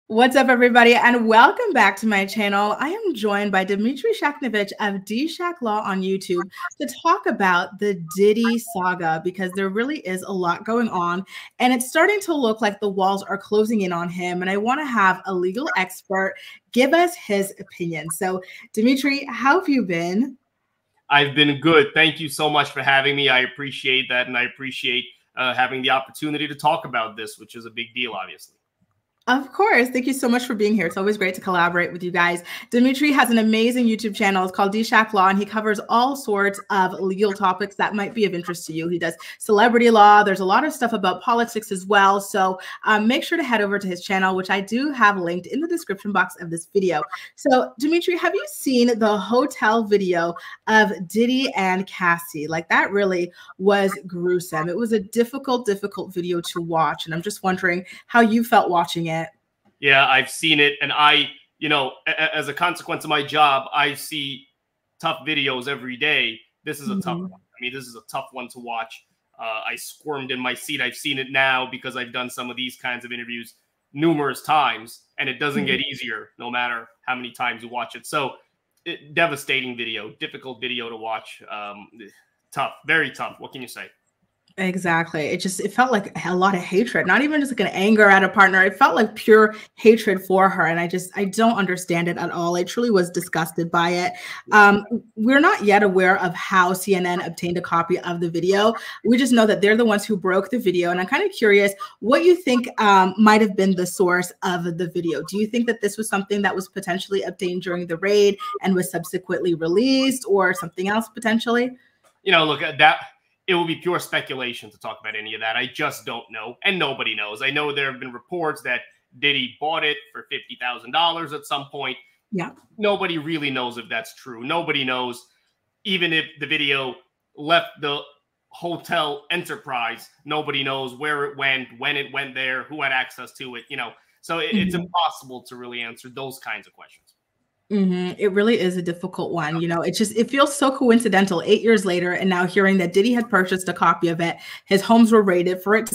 What's up, everybody, and welcome back to my channel. I am joined by Dmitry Shakhnovich of D-Shak Law on YouTube to talk about the Diddy saga, because there really is a lot going on, and it's starting to look like the walls are closing in on him, and I want to have a legal expert give us his opinion. So, Dmitry, how have you been? I've been good. Thank you so much for having me. I appreciate that, and I appreciate having the opportunity to talk about this, which is a big deal, obviously. Of course. Thank you so much for being here. It's always great to collaborate with you guys. Dmitry has an amazing YouTube channel. It's called D-Shak Law, and he covers all sorts of legal topics that might be of interest to you. He does celebrity law. There's a lot of stuff about politics as well. So make sure to head over to his channel, which I do have linked in the description box of this video. So Dmitry, have you seen the hotel video of Diddy and Cassie? Like, that really was gruesome. It was a difficult video to watch. And I'm just wondering how you felt watching it. Yeah, I've seen it. And as a consequence of my job, I see tough videos every day. This is a tough one. I mean, this is a tough one to watch. I squirmed in my seat. I've seen it now because I've done some of these kinds of interviews numerous times, and it doesn't get easier no matter how many times you watch it. So devastating video, difficult video to watch. Tough, very tough. What can you say? Exactly. It felt like a lot of hatred, not even just like an anger at a partner. It felt like pure hatred for her. And I don't understand it at all. I truly was disgusted by it. We're not yet aware of how CNN obtained a copy of the video. We just know that they're the ones who broke the video. And I'm kind of curious what you think might have been the source of the video. Do you think that this was something that was potentially obtained during the raid and was subsequently released, or something else potentially? Look at that. It will be pure speculation to talk about any of that. I just don't know, and nobody knows. I know there have been reports that Diddy bought it for $50,000 at some point. Yeah. Nobody really knows if that's true. Nobody knows, even if the video left the hotel enterprise, nobody knows where it went, when it went there, who had access to it, So it's impossible to really answer those kinds of questions. It really is a difficult one. It feels so coincidental 8 years later. And now hearing that Diddy had purchased a copy of it, his homes were raided, for it to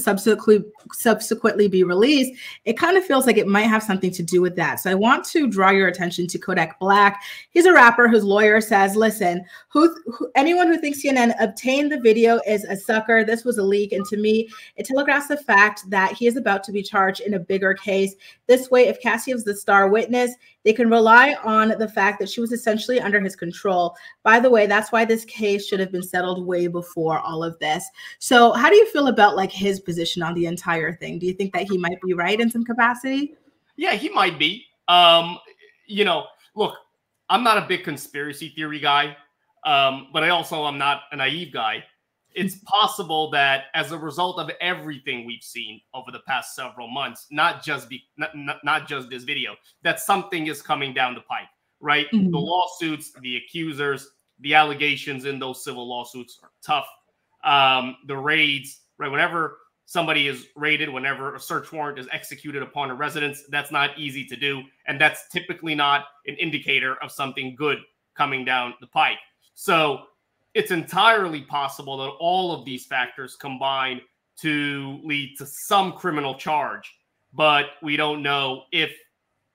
subsequently be released. It kind of feels like it might have something to do with that. So I want to draw your attention to Kodak Black. He's a rapper whose lawyer says, listen, anyone who thinks CNN obtained the video is a sucker. This was a leak. And to me, it telegraphs the fact that he is about to be charged in a bigger case. This way, if Cassie is the star witness, they can rely on the fact that she was essentially under his control. By the way, that's why this case should have been settled way before all of this. So how do you feel about like his position on the entire thing? Do you think that he might be right in some capacity? Yeah, he might be. Look, I'm not a big conspiracy theory guy, but I'm not a naive guy. It's possible that as a result of everything we've seen over the past several months, not just this video, that something is coming down the pipe, right? The lawsuits, the accusers, the allegations in those civil lawsuits are tough. The raids, right? Whenever somebody is raided, whenever a search warrant is executed upon a residence, that's not easy to do. And that's typically not an indicator of something good coming down the pike. So it's entirely possible that all of these factors combine to lead to some criminal charge, but we don't know if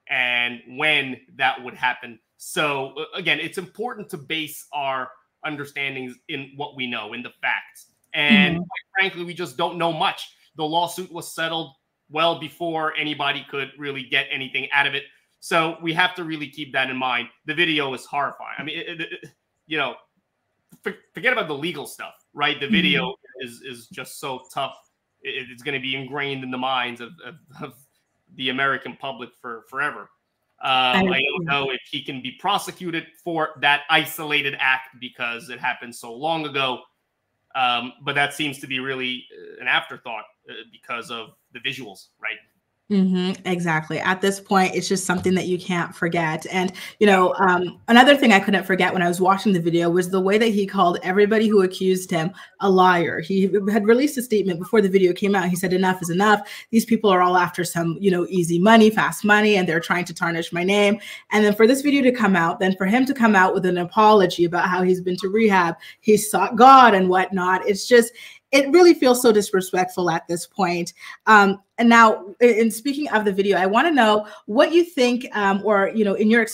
and when that would happen. So again, it's important to base our understandings in what we know, in the facts. And quite frankly, we just don't know much. The lawsuit was settled well before anybody could really get anything out of it. So we have to really keep that in mind. The video is horrifying. I mean, forget about the legal stuff, right? The video is just so tough. It's going to be ingrained in the minds of the American public for forever. I don't know if he can be prosecuted for that isolated act because it happened so long ago. But that seems to be really an afterthought because of the visuals, right? Exactly. At this point, it's just something that you can't forget. And, another thing I couldn't forget when I was watching the video was the way that he called everybody who accused him a liar. He had released a statement before the video came out. He said, enough is enough. These people are all after some, easy money, fast money, and they're trying to tarnish my name. And then for this video to come out, then for him to come out with an apology about how he's been to rehab, he sought God and whatnot. It really feels so disrespectful at this point. And now, in speaking of the video, I want to know what you think, or in your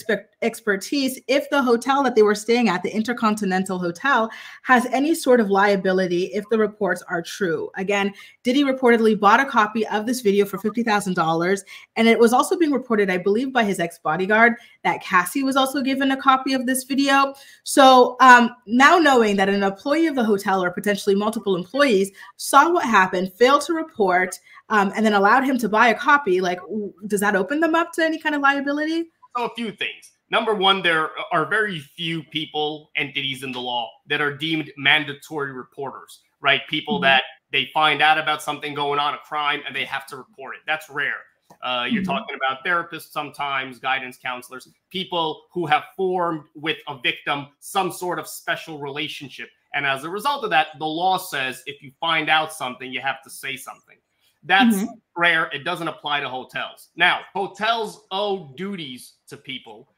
expertise, if the hotel that they were staying at, the Intercontinental Hotel, has any sort of liability if the reports are true. Again, Diddy reportedly bought a copy of this video for $50,000, and it was also being reported, I believe, by his ex-bodyguard that Cassie was also given a copy of this video. So now knowing that an employee of the hotel, or potentially multiple employees, saw what happened, failed to report, and then allowed him to buy a copy, like, does that open them up to any kind of liability? So a few things. Number one, there are very few people, entities in the law that are deemed mandatory reporters, right? People that they find out about something going on, a crime, and they have to report it. That's rare. You're talking about therapists sometimes, guidance counselors, people who have formed with a victim some sort of special relationship. And as a result of that, the law says if you find out something, you have to say something. That's rare. It doesn't apply to hotels. Now, hotels owe duties to people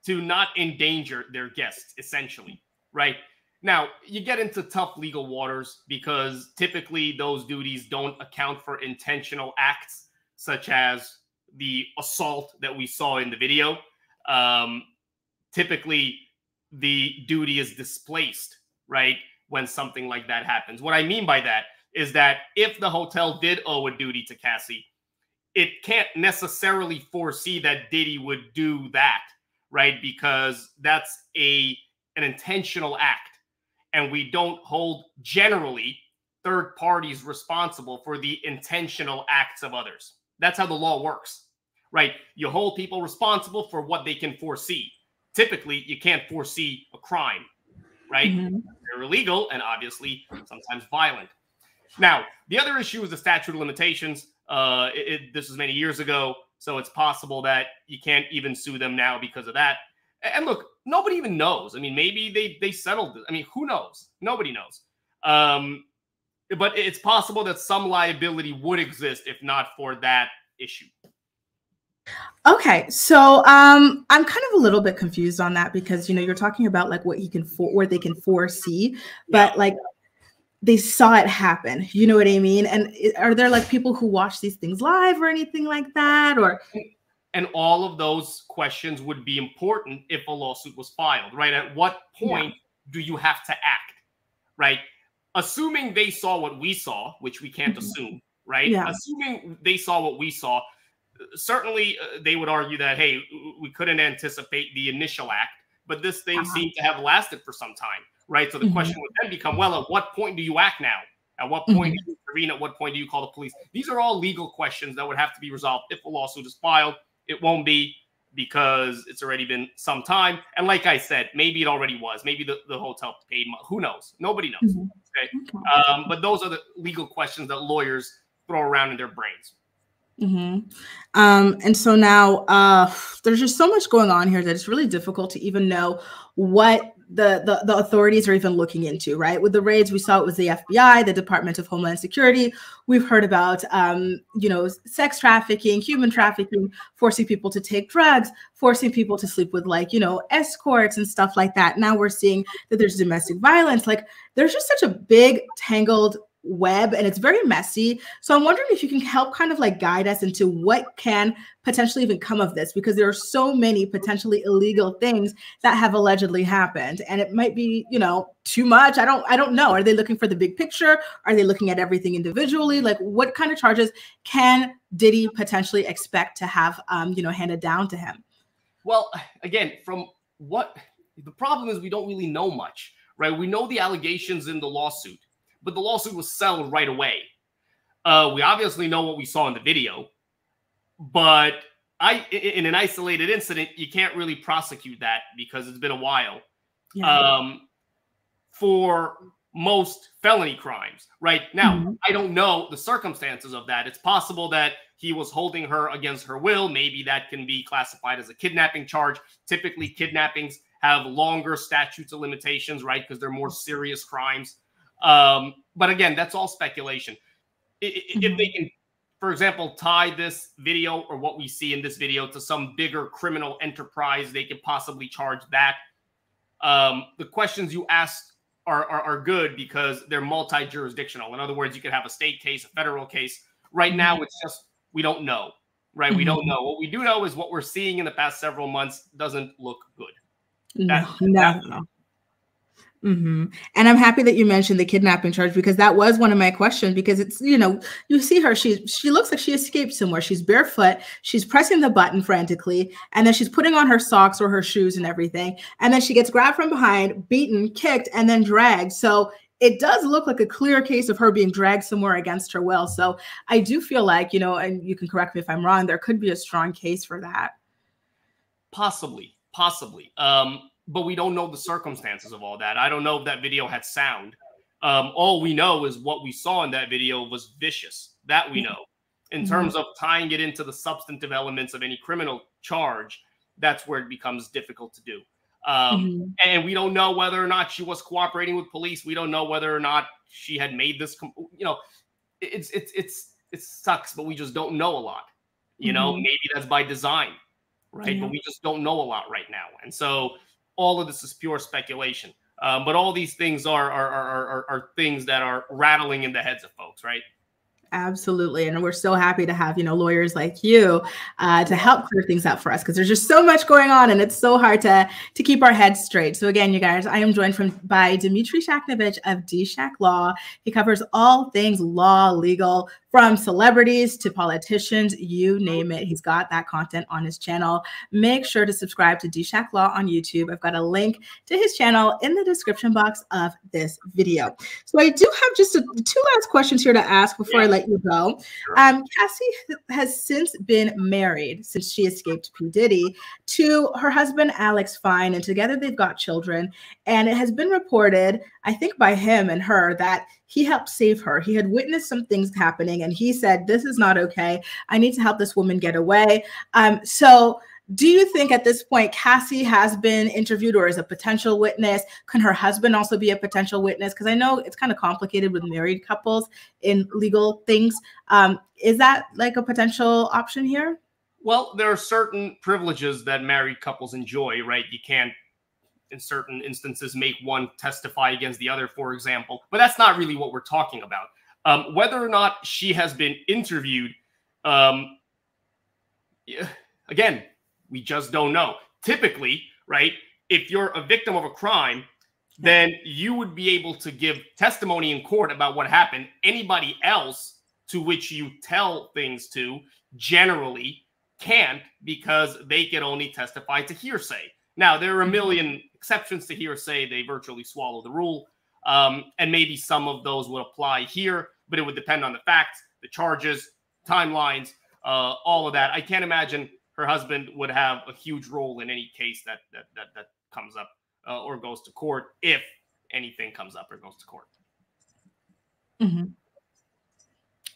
to not endanger their guests, essentially, right? Now, you get into tough legal waters because typically those duties don't account for intentional acts, such as the assault that we saw in the video. Typically, the duty is displaced, right, when something like that happens. What I mean by that is that if the hotel did owe a duty to Cassie, it can't necessarily foresee that Diddy would do that, right? Because that's an intentional act. And we don't hold, generally, third parties responsible for the intentional acts of others. That's how the law works, right? You hold people responsible for what they can foresee. Typically, you can't foresee a crime, right? They're illegal and obviously sometimes violent. Now, the other issue is the statute of limitations. This was many years ago, so it's possible that you can't even sue them now because of that. And look, nobody even knows. I mean, maybe they settled it. I mean, who knows? Nobody knows. But it's possible that some liability would exist if not for that issue. Okay, so I'm kind of a little bit confused on that because you're talking about like what he can where they can foresee, but like they saw it happen. You know what I mean? And are there like people who watch these things live or anything like that? Or and all of those questions would be important if a lawsuit was filed, right? At what point do you have to act, right? Assuming they saw what we saw, which we can't assume, right? Assuming they saw what we saw, certainly they would argue that, hey, we couldn't anticipate the initial act, but this thing seemed to have lasted for some time, right? So the question would then become, well, at what point do you act now? At what point do you intervene? At what point do you call the police? These are all legal questions that would have to be resolved if a lawsuit is filed. It won't be because it's already been some time. And like I said, maybe it already was. Maybe the hotel paid. Who knows? Nobody knows. Okay. But those are the legal questions that lawyers throw around in their brains. And so now there's just so much going on here that it's really difficult to even know what the authorities are even looking into, right? With the raids, we saw it was the FBI, the Department of Homeland Security. We've heard about, sex trafficking, human trafficking, forcing people to take drugs, forcing people to sleep with escorts and stuff like that. Now we're seeing that there's domestic violence. Like there's just such a big tangled web and it's very messy. So I'm wondering if you can help kind of like guide us into what can potentially even come of this, because there are so many potentially illegal things that have allegedly happened and it might be, too much. I don't know. Are they looking for the big picture? Are they looking at everything individually? Like what kind of charges can Diddy potentially expect to have, handed down to him? Well, again, from what the problem is, we don't really know much, right? We know the allegations in the lawsuit, but the lawsuit was settled right away. We obviously know what we saw in the video, but in an isolated incident, you can't really prosecute that because it's been a while. For most felony crimes, right? Now, I don't know the circumstances of that. It's possible that he was holding her against her will. Maybe that can be classified as a kidnapping charge. Typically, kidnappings have longer statutes of limitations, right? Because they're more serious crimes. But again, that's all speculation. If they can, for example, tie this video or what we see in this video to some bigger criminal enterprise, they could possibly charge that. The questions you asked are good because they're multi-jurisdictional. In other words, you could have a state case, a federal case. Right now, it's just We don't know, right? We don't know. What we do know is what we're seeing in the past several months doesn't look good. No. And I'm happy that you mentioned the kidnapping charge, because that was one of my questions, because it's, you know, you see her, she looks like she escaped somewhere. She's barefoot, she's pressing the button frantically, and then she's putting on her socks or her shoes and everything. And then she gets grabbed from behind, beaten, kicked, and then dragged. So it does look like a clear case of her being dragged somewhere against her will. So I do feel like, you know, and you can correct me if I'm wrong, there could be a strong case for that. Possibly. But we don't know the circumstances of all that. I don't know if that video had sound. All we know is what we saw in that video was vicious. That we know. In terms of tying it into the substantive elements of any criminal charge, that's where it becomes difficult to do. And we don't know whether or not she was cooperating with police. We don't know whether or not she had made this. You know, it sucks, but we just don't know a lot. You know, maybe that's by design, right? But we just don't know a lot right now, and so all of this is pure speculation. But all these things are things that are rattling in the heads of folks, right? Absolutely. And we're so happy to have, you know, lawyers like you to help clear things up for us, because there's just so much going on and it's so hard to keep our heads straight. So again, you guys, I am joined by Dmitry Shaknovich of D-Shak Law. He covers all things law, legal, from celebrities to politicians, you name it. He's got that content on his channel. Make sure to subscribe to D-Shak Law on YouTube. I've got a link to his channel in the description box of this video. So I do have just two last questions here to ask before I let you go. Cassie has since been married since she escaped P. Diddy to her husband, Alex Fine, and together they've got children. And it has been reported, I think by him and her, that he helped save her. He had witnessed some things happening and he said, this is not okay. I need to help this woman get away. So do you think at this point Cassie has been interviewed or is a potential witness? Can her husband also be a potential witness? Because I know it's kind of complicated with married couples in legal things. Is that like a potential option here? Well, there are certain privileges that married couples enjoy, right? You can't, in certain instances, make one testify against the other, for example. But that's not really what we're talking about. Whether or not she has been interviewed, again, we just don't know. Typically, right, if you're a victim of a crime, then you would be able to give testimony in court about what happened. Anybody else to which you tell things to generally can't, because they can only testify to hearsay. Now, there are a million exceptions to hearsay. They virtually swallow the rule. And maybe some of those would apply here, but it would depend on the facts, the charges, timelines, all of that. I can't imagine her husband would have a huge role in any case that comes up or goes to court, if anything comes up or goes to court.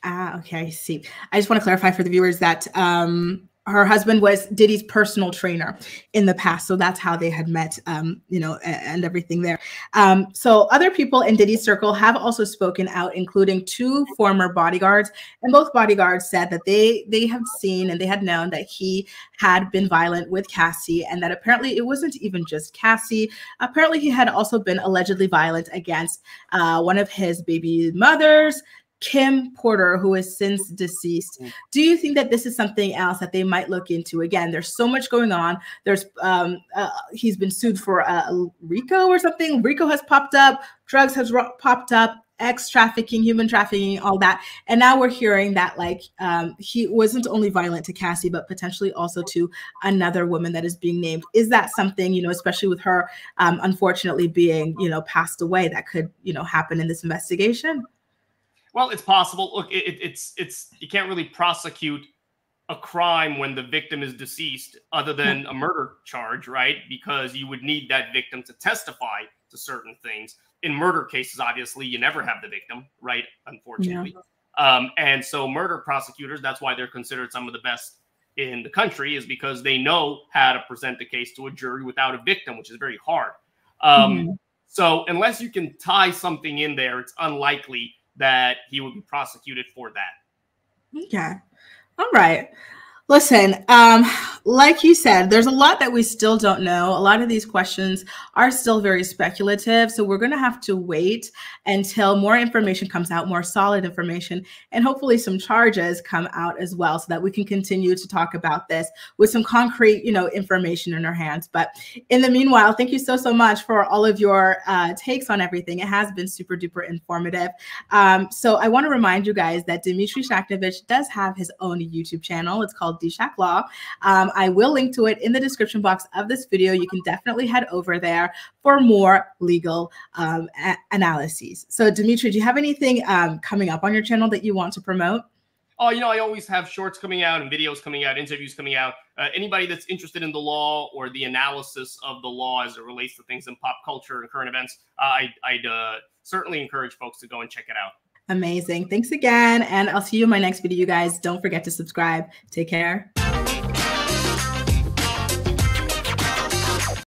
Okay, I see. I just want to clarify for the viewers that her husband was Diddy's personal trainer in the past. So that's how they had met, you know, and everything there. So other people in Diddy's circle have also spoken out, including two former bodyguards. And both bodyguards said that they have seen and they had known that he had been violent with Cassie, and that apparently it wasn't even just Cassie. Apparently he had also been allegedly violent against one of his baby mothers, Kim Porter, who is since deceased. Do you think that this is something else that they might look into? Again, there's so much going on. There's he's been sued for RICO or something. RICO has popped up. Drugs has popped up. Trafficking, human trafficking, all that. And now we're hearing that like he wasn't only violent to Cassie, but potentially also to another woman that is being named. Is that something, you know, especially with her unfortunately being, you know, passed away, that could, you know, happen in this investigation? Well, it's possible. Look, it's you can't really prosecute a crime when the victim is deceased, other than a murder charge, right? Because you would need that victim to testify to certain things. In murder cases, obviously, you never have the victim, right? Unfortunately. And so murder prosecutors, that's why they're considered some of the best in the country, is because they know how to present the case to a jury without a victim, which is very hard. So unless you can tie something in there, it's unlikely that he would be prosecuted for that. Okay. All right. Listen, like you said, there's a lot that we still don't know. A lot of these questions are still very speculative. So we're going to have to wait until more information comes out, more solid information, and hopefully some charges come out as well so that we can continue to talk about this with some concrete, information in our hands. But in the meanwhile, thank you so much for all of your takes on everything. It has been super duper informative. So I want to remind you guys that Dmitry Shaknovich does have his own YouTube channel. It's called D-Shak Law. I will link to it in the description box of this video. You can definitely head over there for more legal analyses. So Dmitry, do you have anything coming up on your channel that you want to promote? Oh, I always have shorts coming out and videos coming out, interviews coming out. Anybody that's interested in the law or the analysis of the law as it relates to things in pop culture and current events, I'd certainly encourage folks to go and check it out. Amazing. Thanks again. And I'll see you in my next video, you guys. Don't forget to subscribe. Take care.